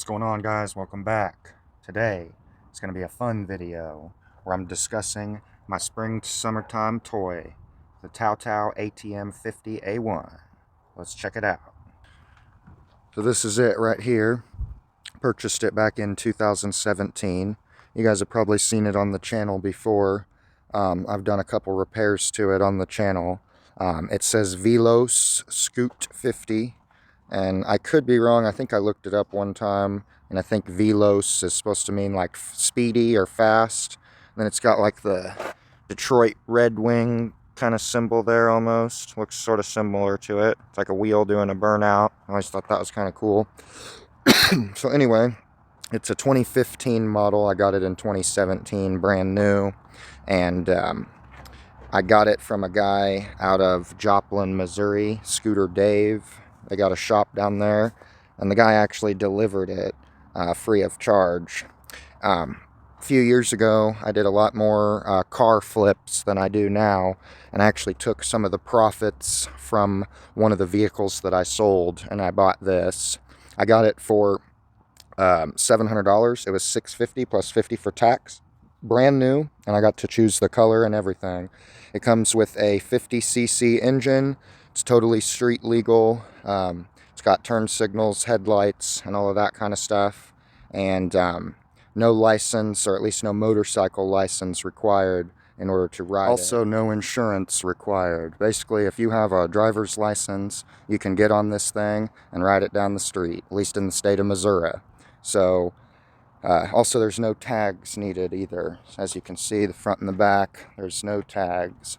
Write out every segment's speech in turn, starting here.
What's going on, guys? Welcome back. Today it's going to be a fun video where I'm discussing my spring summertime toy, the ATM50-A1. Let's check it out. So this is it right here. Purchased it back in 2017. You guys have probably seen it on the channel before. I've done a couple repairs to it on the channel. It says Velos Scoot 50. And I could be wrong. I think I looked it up one time, and I think Velos is supposed to mean like speedy or fast. And then it's got like the Detroit Red Wing kind of symbol there almost. Looks sort of similar to it. It's like a wheel doing a burnout. I always thought that was kind of cool. So anyway, it's a 2015 model. I got it in 2017, brand new. And I got it from a guy out of Joplin, Missouri, Scooter Dave. They got a shop down there, and the guy actually delivered it free of charge. A few years ago, I did a lot more car flips than I do now, and I actually took some of the profits from one of the vehicles that I sold, and I bought this. I got it for $700. It was $650 plus $50 for tax. Brand new, and I got to choose the color and everything. It comes with a 50cc engine. It's totally street legal. It's got turn signals, headlights, and all of that kind of stuff. And no license, or at least no motorcycle license required in order to ride it. Also, no insurance required. Basically, if you have a driver's license, you can get on this thing and ride it down the street, at least in the state of Missouri. So, also, there's no tags needed either. As you can see, the front and the back, there's no tags.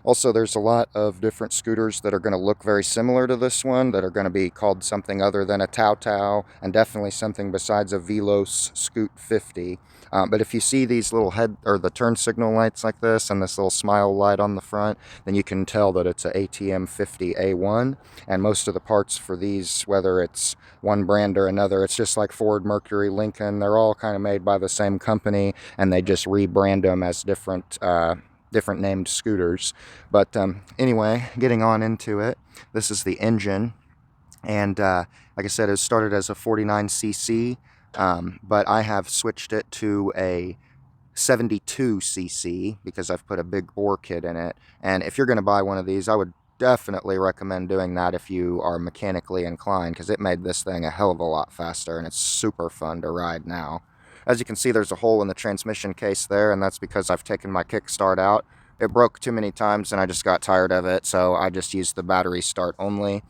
Also, there's a lot of different scooters that are going to look very similar to this one, that are going to be called something other than a Tao, and definitely something besides a Velos Scoot 50. But if you see these little the turn signal lights like this, and this little smile light on the front, then you can tell that it's a ATM50-A1. And most of the parts for these, whether it's one brand or another, it's just like Ford, Mercury, Lincoln. They're all kind of made by the same company, and they just rebrand them as different named scooters. But anyway, getting on into it, this is the engine, and like I said, it started as a 49cc, but I have switched it to a 72cc because I've put a big bore kit in it. And if you're going to buy one of these, I would definitely recommend doing that if you are mechanically inclined, because it made this thing a hell of a lot faster, and it's super fun to ride now. As you can see, there's a hole in the transmission case there, and that's because I've taken my kickstart out. It broke too many times, and I just got tired of it, so I just used the battery start only.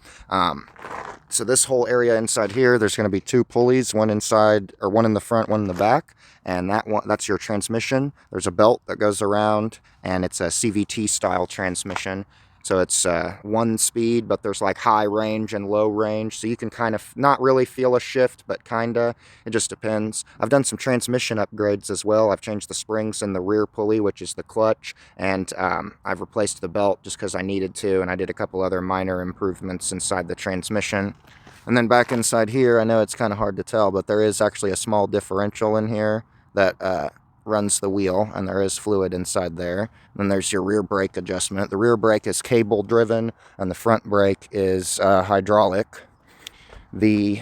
So this whole area inside here, there's going to be two pulleys, one inside, or one in the front, one in the back, and that's your transmission. There's a belt that goes around, and it's a CVT style transmission. So it's one speed, but there's like high range and low range. So you can kind of not really feel a shift, but kinda. It just depends. I've done some transmission upgrades as well. I've changed the springs in the rear pulley, which is the clutch. And I've replaced the belt just because I needed to. And I did a couple other minor improvements inside the transmission. And then back inside here, I know it's kind of hard to tell, but there is actually a small differential in here that runs the wheel, and there is fluid inside there. And then there's your rear brake adjustment. The rear brake is cable driven, and the front brake is hydraulic. The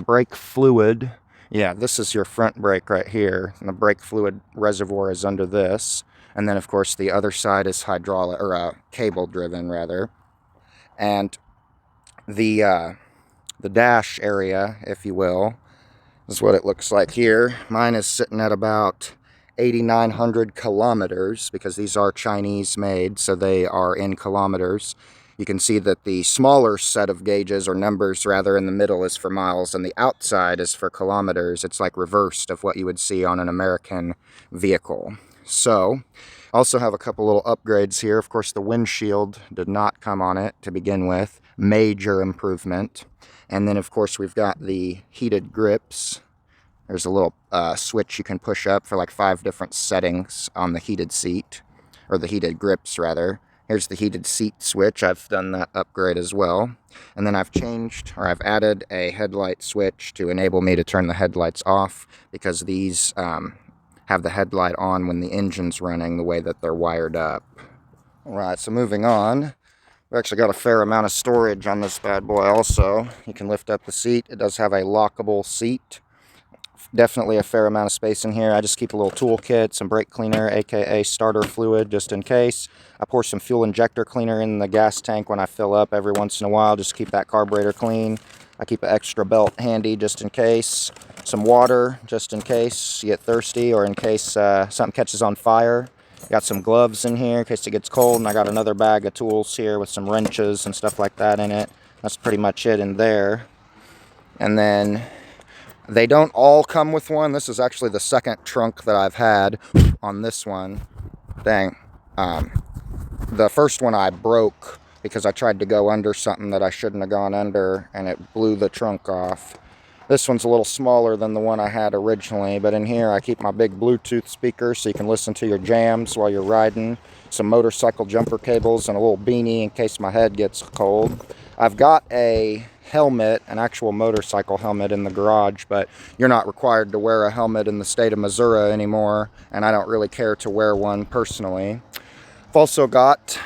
brake fluid, yeah, this is your front brake right here, and the brake fluid reservoir is under this. And then of course the other side is hydraulic, or cable driven rather. And the dash area, if you will, is what it looks like here. Mine is sitting at about 8,900 kilometers, because these are Chinese made, so they are in kilometers. You can see that the smaller set of gauges, or numbers rather, in the middle is for miles, and the outside is for kilometers. It's like reversed of what you would see on an American vehicle. So, also have a couple little upgrades here. Of course, the windshield did not come on it to begin with. Major improvement. And then, of course, we've got the heated grips. There's a little switch you can push up for like 5 different settings on the heated seat, or the heated grips rather. Here's the heated seat switch. I've done that upgrade as well. And then I've added a headlight switch to enable me to turn the headlights off, because these have the headlight on when the engine's running, the way that they're wired up. All right, so moving on. We actually got a fair amount of storage on this bad boy also. You can lift up the seat. It does have a lockable seat. Definitely a fair amount of space in here. I just keep a little toolkit, some brake cleaner, aka starter fluid, just in case. I pour some fuel injector cleaner in the gas tank when I fill up every once in a while, just to keep that carburetor clean. I keep an extra belt handy just in case. Some water just in case you get thirsty or in case something catches on fire. Got some gloves in here in case it gets cold, and I got another bag of tools here with some wrenches and stuff like that in it. That's pretty much it in there. And then they don't all come with one. This is actually the second trunk that I've had on this one. Dang. The first one I broke because I tried to go under something that I shouldn't have gone under, and it blew the trunk off. This one's a little smaller than the one I had originally, but in here I keep my big Bluetooth speaker so you can listen to your jams while you're riding, some motorcycle jumper cables, and a little beanie in case my head gets cold. I've got a helmet, an actual motorcycle helmet in the garage, but you're not required to wear a helmet in the state of Missouri anymore, and I don't really care to wear one personally. I've also got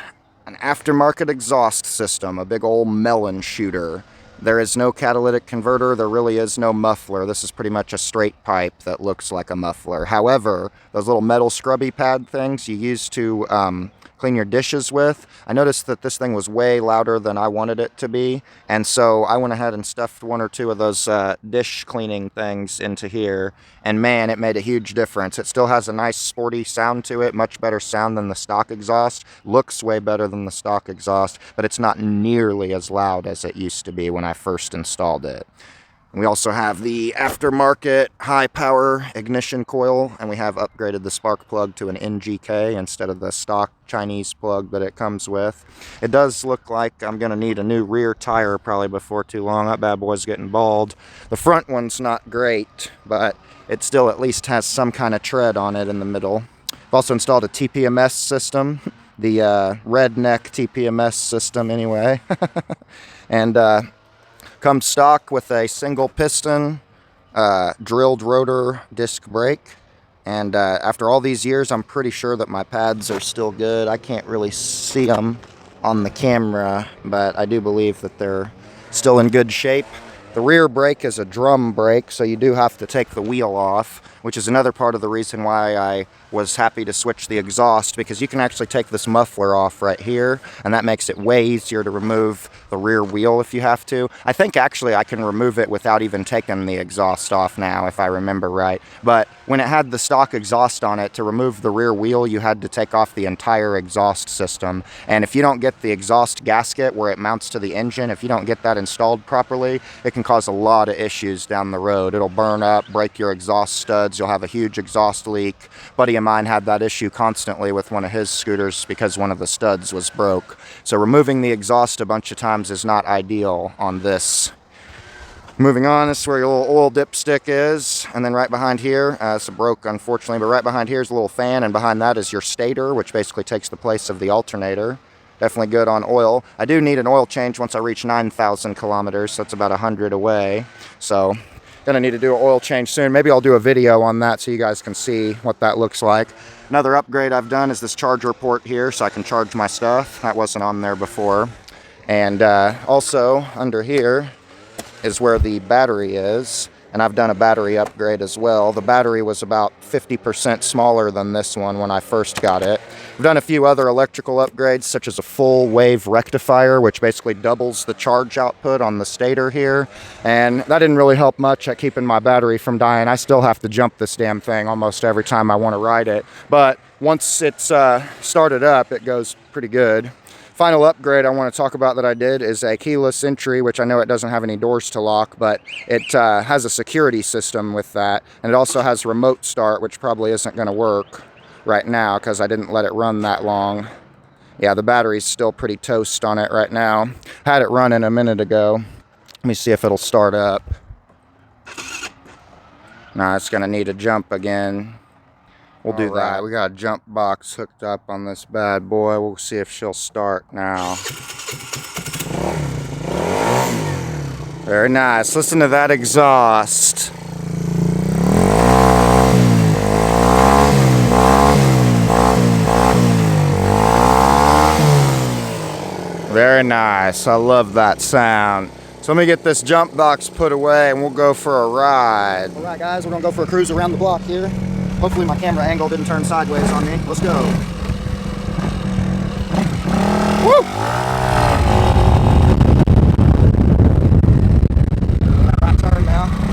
an aftermarket exhaust system, a big old melon shooter. There is no catalytic converter, there really is no muffler. This is pretty much a straight pipe that looks like a muffler. However, those little metal scrubby pad things you use to clean your dishes with, I noticed that this thing was way louder than I wanted it to be, and so I went ahead and stuffed one or two of those dish cleaning things into here, and man, it made a huge difference. It still has a nice sporty sound to it, much better sound than the stock exhaust, looks way better than the stock exhaust, but it's not nearly as loud as it used to be when I first installed it. We also have the aftermarket high power ignition coil, and we have upgraded the spark plug to an NGK instead of the stock Chinese plug that it comes with. It does look like I'm going to need a new rear tire probably before too long. That bad boy's getting bald. The front one's not great, but it still at least has some kind of tread on it in the middle. I've also installed a TPMS system, the redneck TPMS system anyway. And comes stock with a single piston, drilled rotor disc brake. And after all these years, I'm pretty sure that my pads are still good. I can't really see them on the camera, but I do believe that they're still in good shape. The rear brake is a drum brake, so you do have to take the wheel off, which is another part of the reason why I was happy to switch the exhaust, because you can actually take this muffler off right here, and that makes it way easier to remove the rear wheel if you have to. I think actually I can remove it without even taking the exhaust off now, if I remember right. But when it had the stock exhaust on it, to remove the rear wheel, you had to take off the entire exhaust system. And if you don't get the exhaust gasket where it mounts to the engine, if you don't get that installed properly, it can cause a lot of issues down the road. It'll burn up, break your exhaust studs, you'll have a huge exhaust leak. Buddy of mine had that issue constantly with one of his scooters because one of the studs was broke. So removing the exhaust a bunch of times is not ideal on this. Moving on, this is where your little oil dipstick is, and then right behind here, it's broke unfortunately, but right behind here is a little fan, and behind that is your stator, which basically takes the place of the alternator. Definitely good on oil. I do need an oil change once I reach 9,000 kilometers, so that's about 100 away. So, gonna need to do an oil change soon. Maybe I'll do a video on that so you guys can see what that looks like. Another upgrade I've done is this charger port here, so I can charge my stuff. That wasn't on there before. And also, under here is where the battery is, and I've done a battery upgrade as well. The battery was about 50% smaller than this one when I first got it. I've done a few other electrical upgrades, such as a full wave rectifier, which basically doubles the charge output on the stator here, and that didn't really help much at keeping my battery from dying. I still have to jump this damn thing almost every time I want to ride it, but once it's started up, it goes pretty good. Final upgrade I want to talk about that I did is a keyless entry, which I know it doesn't have any doors to lock, but it has a security system with that, and it also has remote start, which probably isn't going to work right now because I didn't let it run that long. Yeah, the battery's still pretty toast on it right now. Had it running a minute ago. Let me see if it'll start up. Nah, it's going to need a jump again. We'll do that. We got a jump box hooked up on this bad boy. We'll see if she'll start now. Very nice. Listen to that exhaust. Very nice. I love that sound. So let me get this jump box put away and we'll go for a ride. All right, guys, we're gonna go for a cruise around the block here. Hopefully my camera angle didn't turn sideways on me. Let's go. Woo! Right turn now.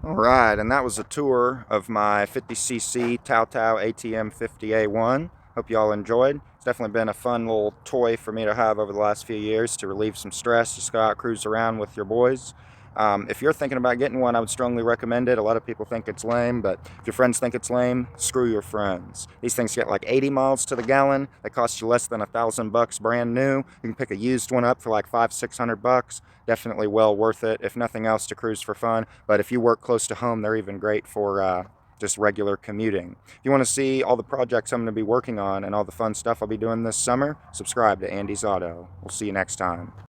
Alright, and that was a tour of my 50cc Tao ATM50-A1. Hope you all enjoyed. It's definitely been a fun little toy for me to have over the last few years to relieve some stress, just go out, cruise around with your boys. If you're thinking about getting one, I would strongly recommend it. A lot of people think it's lame, but if your friends think it's lame, screw your friends. These things get like 80 miles to the gallon. They cost you less than $1,000 brand new. You can pick a used one up for like $500-600. Definitely well worth it, if nothing else, to cruise for fun. But if you work close to home, they're even great for just regular commuting. If you want to see all the projects I'm going to be working on and all the fun stuff I'll be doing this summer, subscribe to Andy's Auto. We'll see you next time.